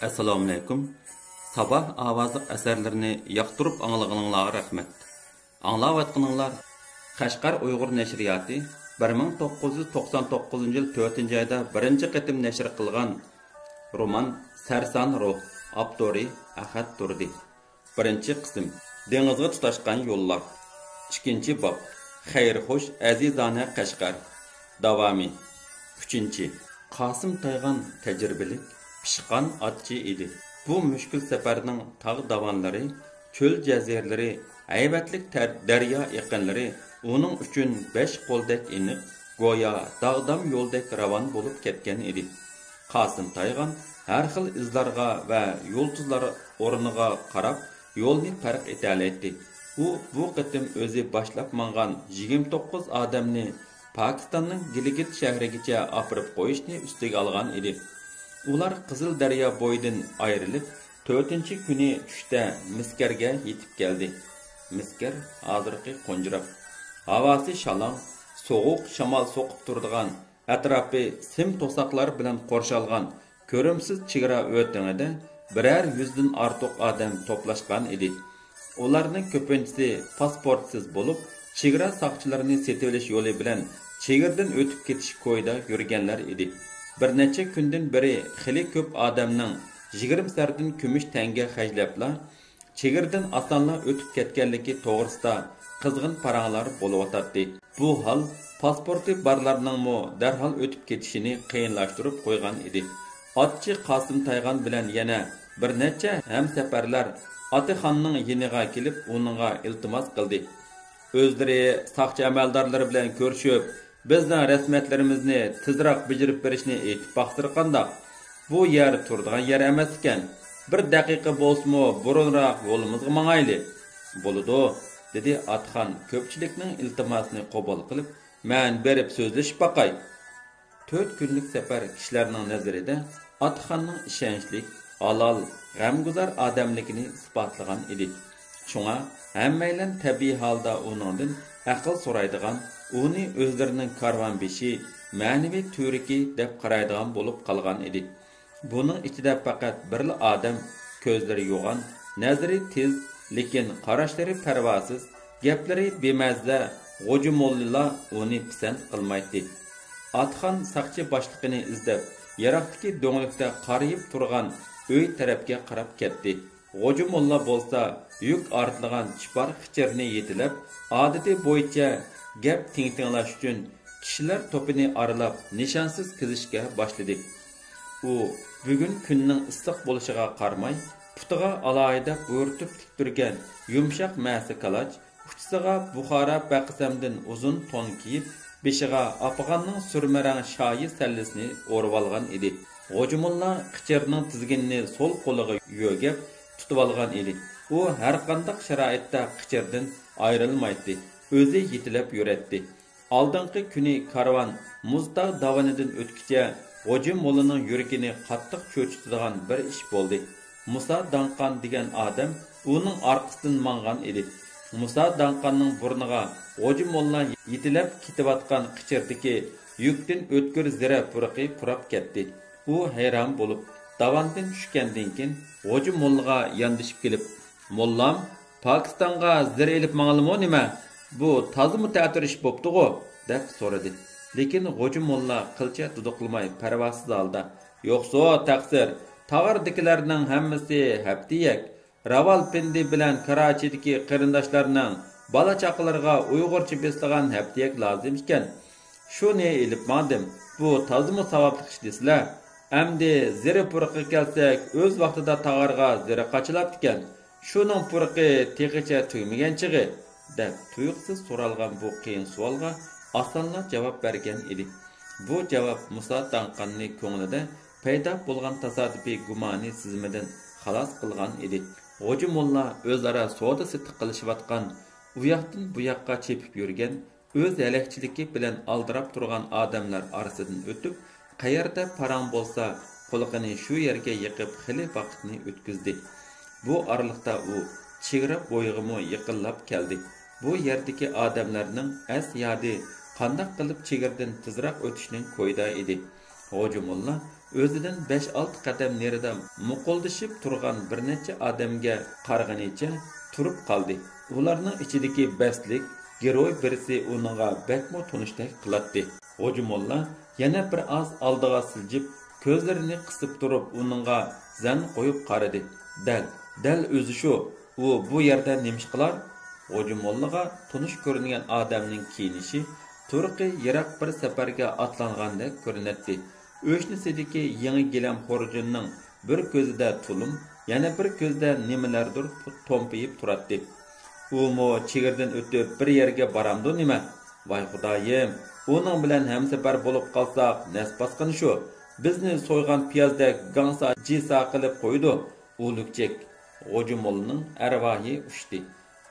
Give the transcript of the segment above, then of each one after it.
Assalomu alaykum. Sabah ovozli asarlarini yoqtirib anglag'aninglarga rahmat. Anglayotganinglar Qashqar Uyg'ur nashriyati 1999-yil 4-oyda birinchi qatim nashr qilgan roman Sarson ruh avtori Ahad Turdi. Birinchi qism Dengizga tutashgan yo'llar. Ikkinchi bob Xayr-xush azizona Qashqar. Davomi. 3. Qosim Taygan tajribalik pishqan atçı idi. Bu müşkül seferinin tağ davanları, çöl cazirleri, aybatlik daryo yaqinlari onun üçün 5 qo'ldek iniq, goya dağdam yo'ldek ravan bo'lib ketgan edi. Qosim Taygan har xil izlarga va yo'lduzlar o'rniga qarab yo'lni farq etalaydi. U bu qitim o'zi boshlab mangan 29 odamni Pakistanning Gilgit shahrigacha opirib qo'yishni ustiga olgan edi. Ular Qizil daryo bo'yidan ayrilib, 4-kuni tushda Miskarga yetib keldi. Miskar hozirgi Qo'njiroq. Havasi shalong, so'g'uq shamol so'qib turadigan, atrofi sim to'saqlar bilan qo'rshalgan, ko'rimsiz chegara o'tganida biror yuzdan ortiq odam to'plashgan edi. Ularning ko'pinchisi pasportsiz bo'lib, chegara soqchilarini setib olish yo'li bilan chegaradan o'tib ketish ko'yda yurganlar edi. Bir necha kundan beri xili ko'p odamning 20 sardan kumush tanga xajlabla chegaradan osonla o'tib ketganligi to'g'risida qizg'in paranglar bo'layotdi. Bu hol pasporti borlarning mo darhol o'tib ketishini qiyinlashtirib qo'ygan edi. Otchi Qosim Taygan bilan yana bir necha hamsafarlar Otaxonning yeniga kelib, uningga iltimos qildi. O'zlari soqchi amaldorlari bilan ko'rishib, bizning rasmiyatlarimizni tezroq bijirib berishni aytib baqtirganda, bu yer turadigan yer emas ekan. Bir daqiqa bo'lsa-mu burunroq yo'limizga mangayli. Bo'ladi, dedi Atxon ko'pchilikning iltimosini qabul qilib, men berib so'zlashib baqay. 4 kunlik safar kishilarning nazarida Atxonning ishonchli, halol, g'amguzar odamligini isbotlagan edi. Shunga hammaylar tabiiy holda uningdan aql so'raydigan, uni o'zlarining karvonbeshi, ma'naviy turiki deb qaraydigan bo'lib qolgan edi. Buning ichida faqat bir odam, ko'zlari yo'g'on, nazari tez, lekin qarashlari parvosiz, gaplari bemazza, g'o'jumolla uni pisand qilmaydi. Atxon saqchi boshlig'ini izlab, yaroqdagi do'nglikda qarayib turgan uy tarafga qarab ketdi. G'o'jumolla bo'lsa, yuk ortlagan chipar xichirni yetilab, odati bo'yicha gap tingtinglash uchun kishilar to'pini aralab nishonsiz kizishga boshladi. U bugun kunning issiq bo'lishiga qaramay, putiga alohida bo'rtib tik turgan yumshoq ma'si kalach, uchisiga Buxoro baqisamdan uzun to'n kiyib, beshiga Afg'onning surmarang shoyi sallisini o'rib olgan edi. G'o'jumolla xichirning tizginini so'l qo'liga yo'gab tutib olgan edi. U har qanday sharoitda xichirdan ayrilmaydi. O'zi yetilab yuratdi. Oldingi kuni karvon Muzdaq davanidan o'tkicha G'o'jumollaning yuragini qattiq cho'chitadigan bir ish bo'ldi. Musa Danqon degan odam uning orqasidan mangan edi. Musa Danqonning burniga G'o'jumolla yetilab ketayotgan qichirdiki yukdan o'tkir zira purqi purab ketdi. U hayron bo'lib, davandan tushgandan keyin G'o'jumollaga yondashib kelib, "Mollam, Pokistonga zira elib mangilmi nima? Bu tozimi ta'tir ish bo'pti-ku?" deb so'radi. Lekin G'o'jumolla qilcha duduqlamay parvosiz holda, "Yo'qsa taqsir, tog'ardikilarning hammasi haftiyak, Ravalpindi bilan Karachidagi qarindoshlarning bola chaqalariga Uyg'urcha beslagan haftiyak lozim ekan. Shuni elib mandim. Bu tozimi savobli ish desizlar. Amdi zira purqi kelsak, o'z vaqtida tog'arga zira qachilabdi ekan. Shuning purqi teqicha tuymagan chig'i" deb tuyuqsiz so'ralgan bu qiyin savolga osonla javob bergan edi. Bu javob Musa Danqonni ko'nglida paydo bo'lgan tasodifiy gumoni sizmidan xalos qilgan edi. G'o'jumolla o'zaro savdo setiq qilishayotgan, u yoqdan bu yoqqa chepib yurgan, o'z halakchiligi bilan aldirab turgan odamlar orasidan o'tib, qayerda parang bo'lsa, qo'liqini shu yerga yiqib xili vaqtni o'tkazdi. Bu oraliqda u chegara bo'yig'imi yiqillab keldi. Bu yerdagi odamlarning as-yodi qanday qilib chegaradan tezroq o'tishning ko'yda edi. G'o'jumolla o'zidan 5-6 qadam nerida muquldashib turgan bir necha odamga qaraganicha turib qoldi. Ularning ichidagi baslik giroy birisi uningga bakmo tunishdek qiladi. Hoji Molla yana bir oz oldiga siljib, ko'zlarini qisib turib uningga zan qo'yib qaradi. Dal o'zi shu. U bu yerda nima ish qilar? Hoji Mollaga tunish ko'ringan odamning kiyinishi turqi yiroq bir safarga atlangandek ko'rinadi. O'shnisidagi yangi gilam xorjinning bir ko'zida tulum, yana bir ko'zda nimalardir to'mpiyib turadi. U mo chegirdan o'tib bir yerga baramdi nima? Voy xudoyim, uning bilan hamsafar bo'lib qolsak, nasbasqin shu. Bizni so'ygan piyozdek gangsa jisa qilib qo'ydi. Ulukchek Hoji Mollaning arvohi ushdi.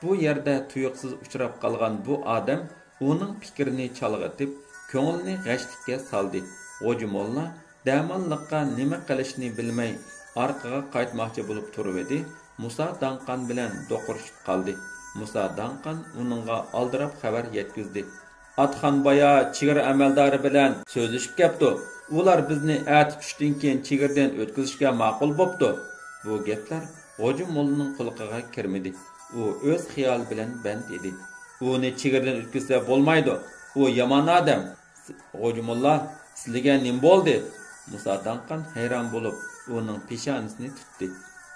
Bu yerda tuyuqsiz uchrab qolgan bu odam uning fikrini chalg'itib, ko'nglini g'ashlikka soldi. Hoji Molla damonliqqa nima qilishni bilmay orqaga qaytmoqchi bo'lib turib edi. Musa Danqan bilan do'qirishib qoldi. Musa Danqan uningga oldirab xabar yetkizdi. Atxon boya chigir amaldori bilan so'zlashib ketdi. Ular bizni ati tushdan keyin chigirdan o'tkazishga ma'qul bo'pti. Bu gaplar Hoji Mollaning quloqiga kirmadi. U o'z xiyol bilan band edi. Uni chigirdan o'tkazsa bo'lmaydi. U yomon odam. Hoji Molla, sizlarga nima bo'ldi? Musa Danqan hayron bo'lib, uning peshonisini tutdi.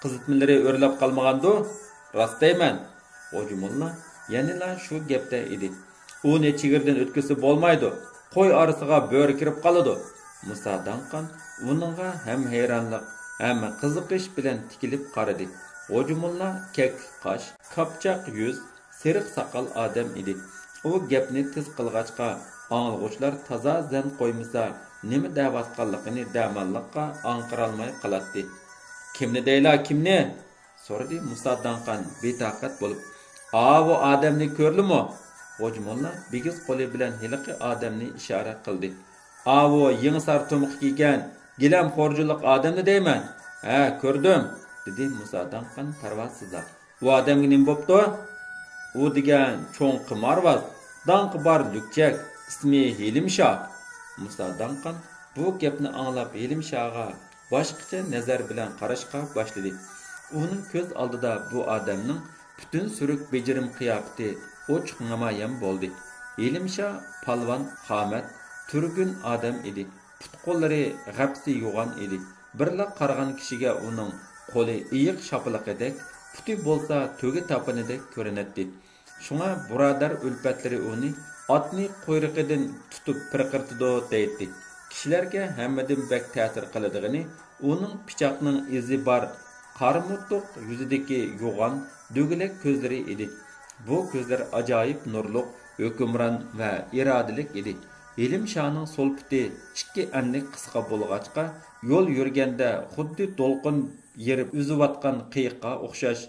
Qizitmalari o'rlab qolmagandi? Rostayman. Hoji Molla yanila shu gapda edi. Uni chigirdan o'tkazsa bo'lmaydi. Qo'y orasiga bo'ri kirib qoladi. Musa Danqan uningga ham hayronlik, ham qiziqish bilan tikilib qaradi. Hoji Molla kek qosh, qopchoq yuz, seriq soqol odam edi. U gapni tez qilg'achqa ang'uvchilar toza zan qo'ymasa, nima da'vatqanligini damanliqqa anqirolmay qoladi. Kimni deyla, kimni? So'radi Musa Danqan betaqat bo'lib. Bu odamni ko'rdimi? Hoji Molla bigiz qo'li bilan hiliqi odamni ishora qildi. Bu yingsar to'miq kiygan, gilam xorjilik odamni deyman. Ha, ko'rdim, dedi Musa Danqan parvozsizlar. Bu odamga nima bo'pti? U degan cho'ng qimorvoz, danqi bor lukchak, ismi Hilimsho. Musa Danqan bu gapni anglab Hilimshoga boshqacha nazar bilan qarashga boshladi. Uning ko'z oldida bu odamning butun suruk bejirim qiyofati ochiq namoyon bo'ldi. Hilimsho palvon qomat, turgun odam edi. Put-qo'llari g'apsi yo'g'on edi. Birla qaragan kishiga uning qo'li iyiq shapiliqidek, puti bo'lsa to'gi tapinidek ko'rinadi. Shunga birodar ulfatlari uni otni quyruqidan tutib pirqirtidi deydi. Kishilarga hammadan bak ta'sir qiladigini uning pichoqning izi bor, qarmutliq yuzidagi yo'g'on, do'gilak ko'zlari edi. Bu ko'zlar ajoyib nurliq, hukmron va irodalik edi. Hilimshoning so'l puti ikki anlik qisqa bo'lg'achqa, yo'l yurganda xuddi to'lqin yerib uzayotgan qiyiqqa o'xshash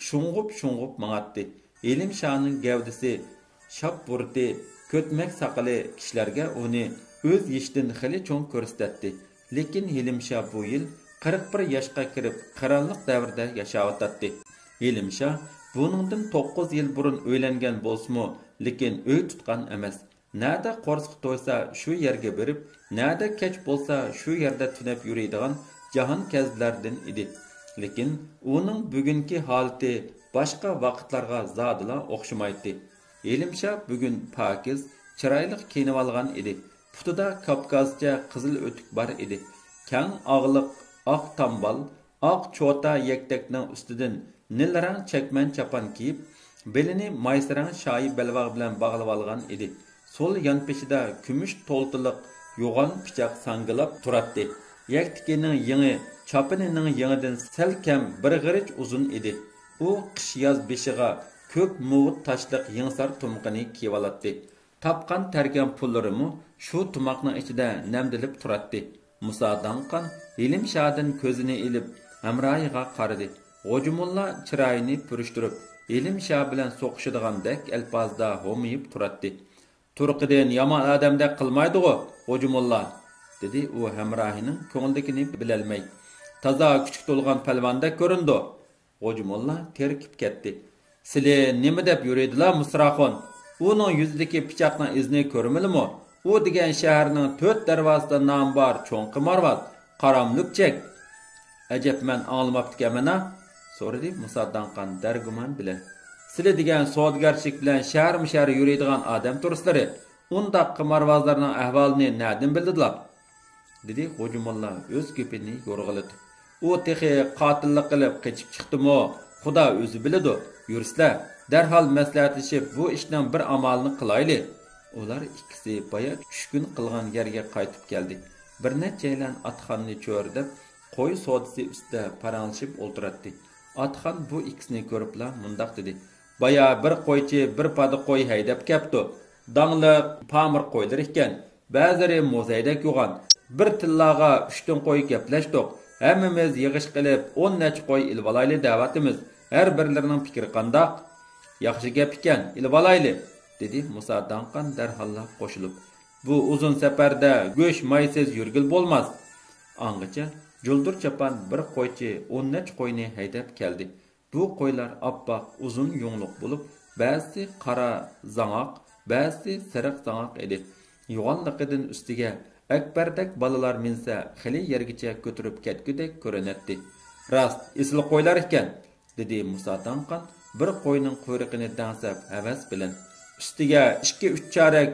shung'ub mang'atdi. Hilimshoning gavdasi shop burti, ko'tmak saqali kishilarga uni o'z yishdan xili cho'ng ko'rsatdi. Lekin Hilimsho bu yil 41 yoshga kirib, qaranliq davrda yashayotdi. Hilimsho buningdan 9 yil burun o'ylangan bo'lsa-mu, lekin uy tutgan emas. Nada qo'rsq to'ysa shu yerga berib, nada kech bo'lsa shu yerda tunab yuradigan jahon kazlardan edi. Lekin uning bugungi holati boshqa vaqtlarga zodila o'xshamaydi. Hilimsho bugun pokiz, chiroyli kiyinib olgan edi. Putida Kavkazcha qizil o'tik bor edi. Kang og'liq oq tambal, oq cho'ta yaktakning ustidan nilrang chakman chapan kiyib, belini maysarang shoyi belvog bilan bog'lab olgan edi. Sol yan peshida kumush to'ltiliq yo'g'on pichoq sangilab turadi. Yaktikining yangi, chapinining yangidan sal kam bir g'irich uzun edi. U qish yoz beshiga ko'k muvut tashliq yingsar tumoqni kiyib oladi. Tapqan targan pullarimi shu tumoqning ichida namdilib turadi. Musa Danqan Hilimshodan ko'zini ilib hamroyiga qaradi. Hoji Molla chiroyini purishtirib, Hilimsho bilan so'qishadigandak alpozda ho'miyib turadi. Turqidan yomon odamdek qilmaydi-ku, Hoji Molla, dedi u hamrohining ko'ngildagini bilolmay. Toza kuchuk to'lgan palvonda ko'rindi. Hoji Molla terkib ketdi. Sizlar nima deb yuradilar, Musraxon? Uning yuzidagi pichoqning izini ko'rmilimi? U degan shaharning 4 darvozasida nom bor, cho'ng qimorvat. qaramlik chek. Ajab men anglamaptikaman-a? So'radi Musa Danqan dargumon bilan. Sizlar degan savdogarchilik bilan shahar-shahar yuradigan odam turistlari undaq qimarvozlarning ahvolini na'dan bildilar? Dedi Xo'ja Molla o'z gapini yo'rg'ilib. U texi qotillik qilib qochib chiqdimi? Xudo o'zi biladi. Yursizlar, darhol maslahatlashib bu ishning bir amalini qilaylik. Ular ikkisi boya tushkun qilgan yerga qaytib keldi. Bir nechalan atxonni cho'rdib, qo'y sodisi ustida paranglashib o'ltiradi. Atxon bu ikkisini ko'ribla mundaq dedi. Boya bir qo'ychi bir padi qo'y haydab kelibdi. Dangliq pamir qo'ylar ekan. Ba'zilari muzaydak yo'g'an. Bir tillaga 3 ton qo'y gaplashdik. Hammamiz yig'ish qilib 10 necha qo'y ilib olayli da'vatimiz. Har birlarining fikri qandoq? Yaxshi gap ekan, ilib olayli, dedi Musa Danqan darhalla qo'shilib. Bu uzun safarda go'sh maysiz yurgil bo'lmas. Angacha Juldur chapan bir qo'ychi 10 necha qo'yni haydab keldi. Bu qo'ylar oppoq, uzun yungluq bo'lib, ba'zi qora zangoq, ba'zi sariq zangoq edi. Yo'g'onliqidan ustiga akbardak balalar minsa xili yergacha ko'tarib ketgudek ko'rinadi. Rast, isli qo'ylar ekan, dedi Musa Danqan bir qo'yning quyruqini dangsab havas bilan. Ustiga 2-3 chorak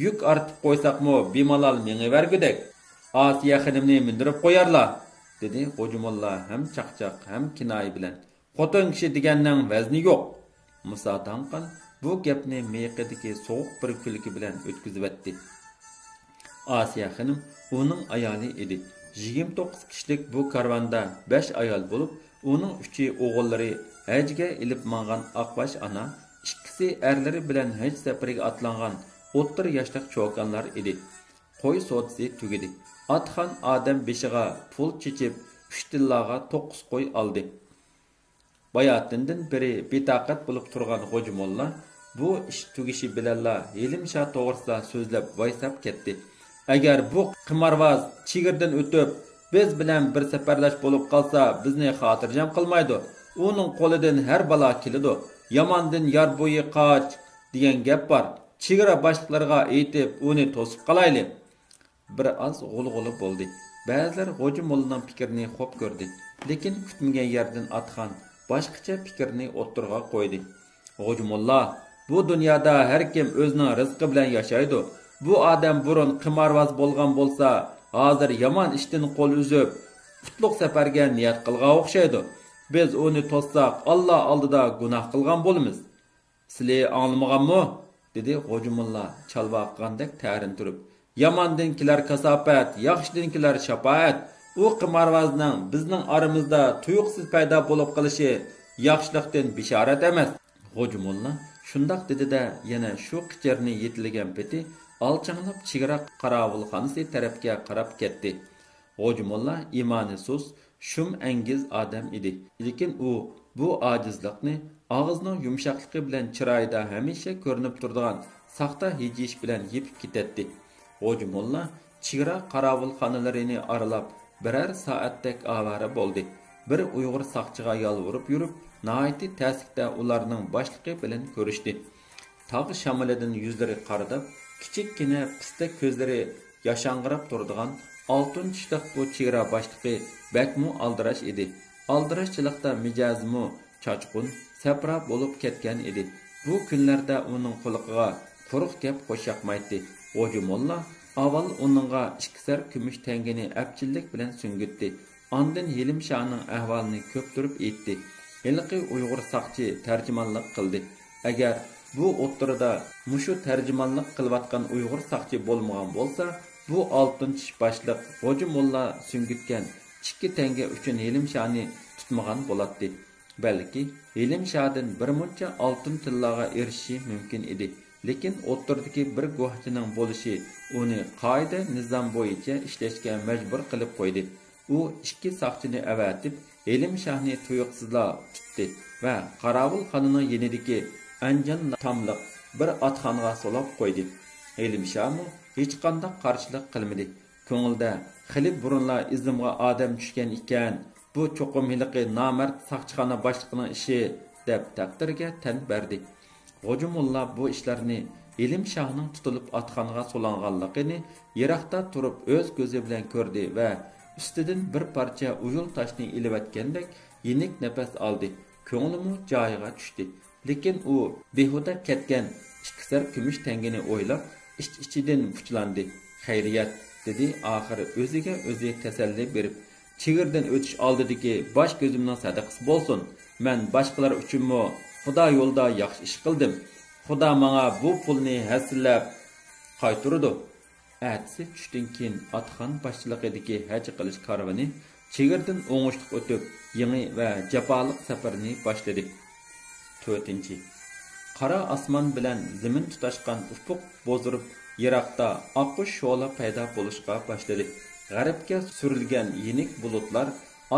yuk ortib qo'ysaqmi, bemalol mengivergudek. Asiya xonimni mindirib qo'yarlar, dedi Xo'ja Molla ham chaqchaq, ham kinoyi bilan. Xotin kishi deganning vazni yo'q. Musa Danqan bu gapni meqidagi sovuq bir kulki bilan o'tkazib o'tdi. Asiya xonim uning ayoli edi. 29 kishilik bu karvonda 5 ayol bo'lib, uning 3 o'g'illari hajga ilib mangan oqbash ana, ikkisi erlari bilan haj safariga atlangan o'ttir yoshlik cho'kanlar edi. Qo'y sodisi tugidi. Atxon odam beshiga pul chechib 3 tillaga 9 qo'y oldi. Bayatından biri betaqat bo'lib turgan Xo'ja Molla bu ish tugishi bilanla Elimsha to'g'risida so'zlab vaysab ketdi. Agar bu qimarvoz chigirdan o'tib biz bilan bir safarlash bo'lib qolsa, bizni xotirjam qilmaydi. Uning qo'lidan har balo keladi. Yomondan yar bo'yi qoch degan gap bor. Chigara boshliqlarga aytib, uni to'sib qolaylik. Bir oz g'ulg'uli bo'ldi. Ba'zilar Xo'ja Mollaning fikrini xo'p ko'rdi, lekin kutmagan yerdan Atxon boshqacha fikrni o'ttirg'a qo'ydi. Xo'ja Molla, bu dunyoda har kim o'zining rizqi bilan yashaydi. Bu odam burun qimarvoz bo'lgan bo'lsa, hozir yomon ishdan qo'l uzib, qutlug' safarga niyat qilgan o'xshaydi. Biz uni to'ssak, Alloh oldida gunoh qilgan bo'lamiz. Sizlar anglamaganmi? dedi Xo'ja Molla chalvaqgandek ta'rin turib. Yomondan kelar kasofat, yaxshidan kelar shafoat. U qimarvozning bizning oramizda tuyuqsiz paydo bo'lib qolishi yaxshilikdan bishorat emas. Xo'ja Molla shundoq dedi-da, yana shu qichirni yetilgan peti alchanglab chigara qarovulxonasi tarafga qarab ketdi. Xo'ja Molla imoni sus, shum angiz odam edi. Lekin u bu ojizlikni og'izning yumshoqligi bilan chiroyida hamisha ko'rinib turadigan saxta hijish bilan yepib ketdi. Xo'ja Molla chigara qarovulxonalarini aralab birer soatdek avara bo'ldi. Bir Uyg'ur saqchiga yolvorib yurib, nihoyatda tasdiqda ularning boshlig'i bilan ko'rishdi. Tog' shamolidan yuzlari qaridab, kichikkina pista ko'zlari yashang'irab turadigan oltin tishliq bu chegara boshlig'i bakmu aldirash edi. Aldirashchilikda mijozmu chochqun, sapra bo'lib ketgan edi. Bu kunlarda uning quliqiga quruq gap qo'shaqmaydi. Xo'ja Molla avval uningga 2 sar kumush tangini apchillik bilan sungitdi. Ondan Elimshaning ahvolini ko'ptirib aytdi. Ilqi Uyg'ur saqchi tarjimonlik qildi. Agar bu o'ttirida mushu tarjimonlik qilayotgan Uyg'ur saqchi bo'lmagan bo'lsa, bu oltin tish boshliq Xo'ja Molla sungitgan 2 tanga uchun Elimshani tutmagan bo'ladi. Balki Elimshadan bir muncha oltin tillaga erishishi mumkin edi. Lekin o'ttirdagi bir guvohchining bo'lishi uni qoida nizom bo'yicha ishlashga majbur qilib qo'ydi. U 2 saqchini avatib, Elimshahni tuyuqsizla tutdi va qarovulxonaning yenidagi anjan tamliq bir otxonga solib qo'ydi. Elimshahmi hech qanday qarshilik qilmadi. Ko'ngilda xilib burunla izimga odam tushgan ekan, bu cho'qim hiliqi nomard saqchixona boshliqining ishi deb taqdirga tan berdi. Xo'ja Molla bu ishlarni Elimshahning tutilib otxonga solanganligini yiroqda turib o'z ko'zi bilan ko'rdi va Üstüden bir parça uyul taşni ilivatgandek yenik nefes aldı. Ko'nglimi joyiga tushdi. Lekin u behuda ketgan ikkisar kumush tangini o'ylab, ichidan puchlandi. Xayriyat, dedi oxiri o'ziga o'zi tasalli berib. Chigirdan o'tish oldidagi bosh ko'zimning sadaqasi bo'lsin. Men boshqalar uchunmi Xudo yo'lda yaxshi ish qildim. Xudo menga bu pulni hasilab qaytardi. Әтісі түштен кейін атхан başçılıqidagi haj qilish karvoni chegirdan o'ngishliq o'tib, yangi va jafoliq safarini boshladi. 4. Qora osmon bilan zamin tutashgan ufuq bo'zirib, yiroqda oqish sho'la paydo bo'lishga boshladi. G'arbga surilgan yenik bulutlar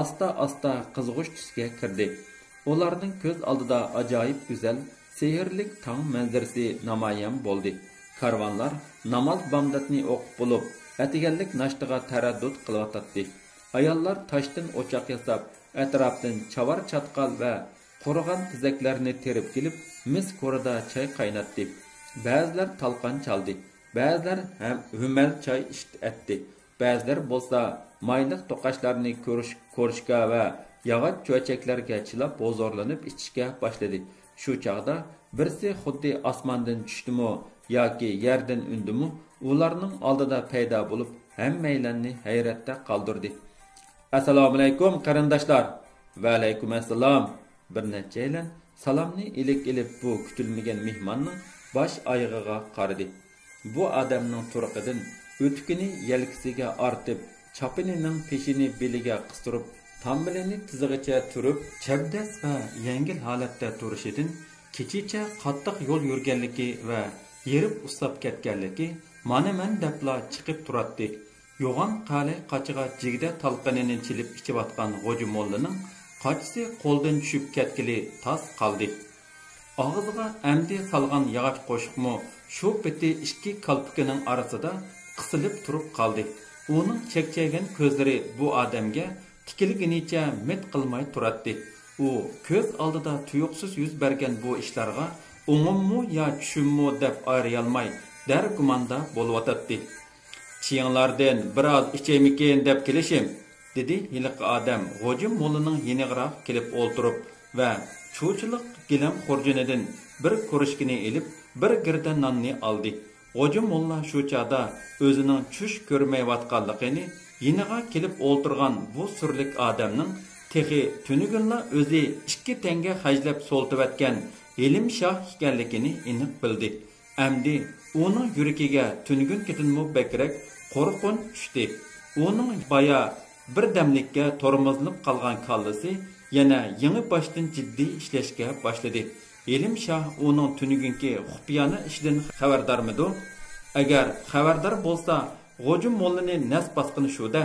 asta-asta qizg'ish tusga kirdi. Ularning ko'z oldida ajoyib go'zal, sehrli tong manzarasi namoyon bo'ldi. Karvanlar namoz bomdatni o'qib bo'lib, atiganlik nashtiga taraddud qilyotdi. Ayollar toshdan o'choq yasab, atrofdan chavar chatqal va qurigan tizaklarni terib kelib, mis ko'rida choy qaynatdi. Ba'zilar talqon chaldi, ba'zilar ham humal choy etdi. Ba'zilar bo'lsa mayliq to'qashlarni ko'rishga va yog'och cho'chaklarga chilab bozorlanib ichishga boshladi. Shu chaqda birsi xuddi osmondan tushdimi yoki yerdan undimi, ularning oldida paydo bo'lib, hammaylarni hayratda qoldirdi. Assalomu alaykum qarindoshlar. Va alaykum assalom. Bir nechalar salomni ilib bu kutilmagan mehmonning bosh oyog'iga qaradi. Bu odamning turqidan o'tkini yelkisiga ortib, chapinining peshini beliga qistirib, tambilini tizig'icha turib, chabdas va yengil holatda turishidan kechicha qattiq yo'l yurganligi va yerib usab ketganligi mana men debla chiqib turadi. Yo'g'on qali qachiga jigda talqinini chilib ichayotgan G'oji mollaning qachisi qo'ldan tushib ketgili tas qoldi. Og'ziga amdi salgan yog'och qo'shiqmi shu peti ikki kalpikining orasida qisilib turib qoldi. Uning chekchagan ko'zlari bu odamga tikilginicha met qilmay turadi. U ko'z oldida tuyuqsiz yuz bergan bu ishlarga o'ngimmi yo tushimmi deb ayray dargumanda bo'layotdi. Chiyinglardan biroz ichaymikin deb kelishim, dedi hiliq odam G'oji mollaning yeniroq kelib o'ltirib va cho'chilik gilam xurjunidan bir ko'rishkini elib, bir girda nonni oldi. G'oji molla shu chaqda o'zining tush ko'rmayotganligini yeniga kelib o'ltirgan bu surlik odamning texi tunugunla o'zi 2 tanga hajlab so'ltivatgan Elim Şah ekanligini aniq bildi. Amdi uning yuragiga tunugun ketinmi bekrak qo'rqin tushdi. Uning baya bir damlikka tormozlanib qolgan kallasi yana yangi boshdan jiddiy ishlashga boshladi. Elim Şah uning tunugunki xufiyona ishidan xabardormidi? Agar xabardor bo'lsa, G'oji mollani nas bosqini shuda.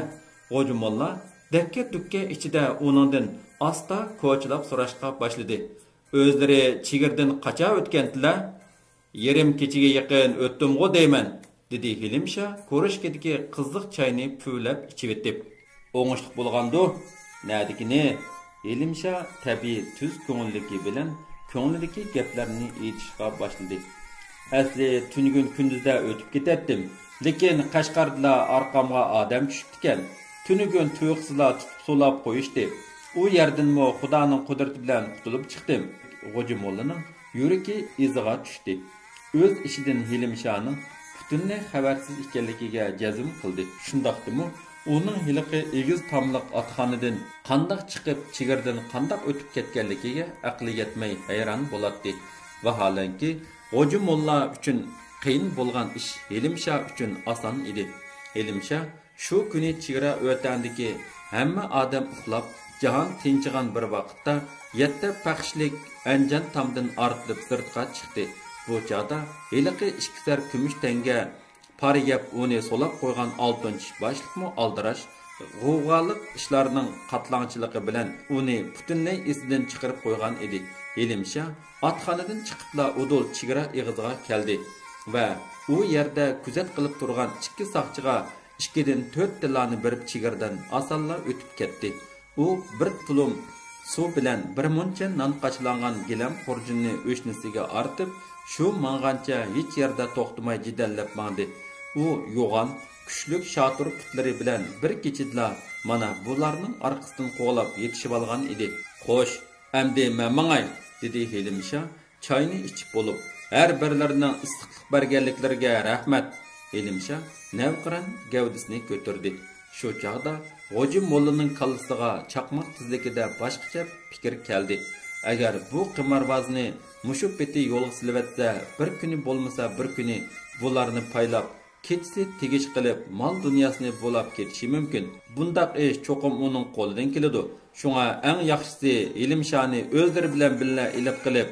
G'oji molla dakka-dukka ichida uningdan asta ko'chilab so'rashga boshladi. O'zlari chigirdan qacha o'tgandilar? Yerim kechiga yaqin o'tdim-g'o deyman, dedi Hilimsha ko'rishkadagi qiziq choyni puvlab ichib etib. O'ngishliq bo'lgandi, nadikini Hilimsha tabiiy tuz ko'ngilligi bilan ko'nglidagi gaplarni aytishga boshladi. Asli tungun kunduzda o'tib ketatdim, lekin Qashqarda orqamga odam tushibdi ekan. Tunugun tuyuqsizla tutib so'lab qo'yishdi. U yerdanmi Xudoning qudrati bilan qutulib chiqdim. G'oji mollaning yuragi iziga tushdi. O'z ishidan Hilimshaning butunlay xabarsiz ekanligiga jazm qildi. Shundaqdimi, uning hiliqi egiz tomliq otxonadan qandoq chiqib, chigirdan qandoq o'tib ketganligiga aqli yetmay hayron bo'ladi. Vaholanki, G'oji molla uchun qiyin bo'lgan ish Hilimsha uchun oson edi. Hilimsha shu kuni chigara o'tandiki, hamma odam uxlab, jahon tinchigan bir vaqtda 7 paxshlik anjan tomdan ortilib sirtqa chiqdi. Bu chaqda hiliqi 2 sar kumush tanga pari yab uni solab qo'ygan 6-chi boshliqmi aldirash g'uvg'aliq ishlarning qatlangchiligi bilan uni butunlay esidan chiqarib qo'ygan edi. Hilimsha otxonadan chiqibla udul chigara ig'ziga keldi va u yerda kuzat qilib turgan 2 soqchiga 2dan 4 tilani berib chigirdan osonla o'tib ketdi. U bir tulum suv bilan bir muncha non qachlangan gilam xurjunni o'shnisiga ortib, shu mang'ancha hech yerda to'xtamay jidallab mangdi. U yo'g'on, kuchlik shotur putlari bilan bir kechida mana bularning orqasidan qo'g'lab yetishib olgan edi. Xo'sh, endi men mangay, dedi Helimsha choyni ichib bo'lib. Har birlarining issiqlik berganliklariga rahmat. Helimsha navqiran gavdisini ko'tardi. Shu chaqda G'oji mollaning kallasiga chaqmoq tezligida boshqacha fikr keldi. Agar bu qimarbozni mushu peti yo'lga silvatsa, bir kuni bo'lmasa bir kuni bularni paylab, ketsi tegish qilib, mol dunyosini bo'lab ketishi mumkin. Bundaq ish cho'qim uning qo'lidan keladi. Shunga eng yaxshisi Helimshani o'zlari bilan birga ilib qilib,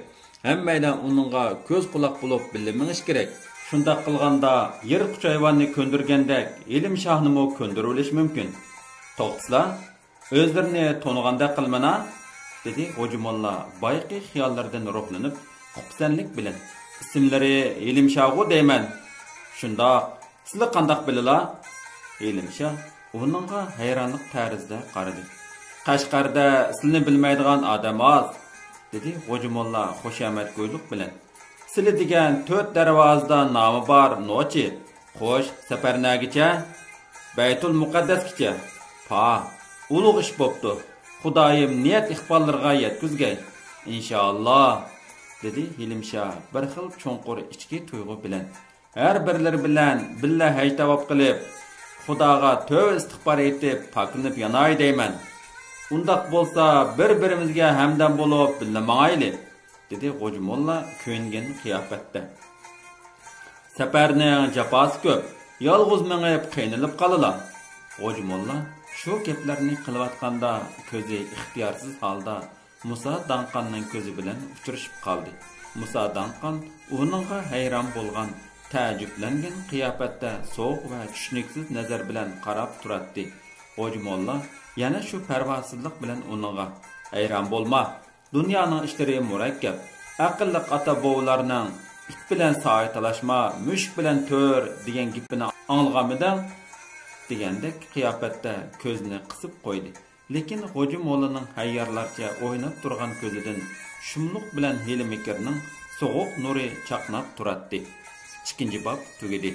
hammaylar uningga ko'z quloq bo'lib bilimish kerak. Shundaq qilganda yirqiq hayvonni ko'ndirgandek Helimshahni mo ko'ndirilish mumkin. To'xtasizlar, o'zlarini to'niganda qilmana, dedi G'oji molla bayqi xiyollardan ruhlanib, xuqsanlik bilan. Ismlari Helimshah deyman. Shundoq, sizlar qandoq bilalar? Helimshah uningga hayronlik tarzda qaradi. Qashqarda sizni bilmaydigan odam oz, dedi G'oji molla xushamat go'ylik bilan. Sizlar degan 4 darvozada nomi bor, nochi. Xo'sh, safarnagicha, Baytul Muqaddasgacha. Pa, ulug' ish bo'pti. Xudoyim niyat iqbollarga yetkizgay. Inshaalloh, dedi Helimshah bir xil cho'nqur ichki tuyg'u bilan. Har birlari bilan billa haytavob qilib, Xudoga tövbe istig'for etib, poklanib yanay deyman. Undaq bo'lsa, bir-birimizga hamdam bo'lib, billa mangayli, dedi G'oji molla ko'ngan qiyofatda. Safarning jafosi ko'p, yolg'iz mengib qiynalib qolalar. G'oji molla shu gaplarni qilayotganda ko'zi ixtiyorsiz holda Musa Danqonning ko'zi bilan uchrashib qoldi. Musa Danqon uningga hayron bo'lgan, ta'jublangan qiyofatda so'q va tushuniksiz nazar bilan qarab turardi. G'oji molla yana shu parvosizlik bilan uningga hayron bo'lma. Dunyoning ishlari murakkab. Aqlli ota-bovlarning it bilan soy talashma, mushuk bilan to'r degan gapini anglaganmidan degandek qiyofatda ko'zini qisib qo'ydi. Lekin G'oji mollaning hayyorlarcha o'ynab turgan ko'zidan shumluq bilan Helimikirning so'g'uq nuri chaqnab turardi. 2-bob tugadi.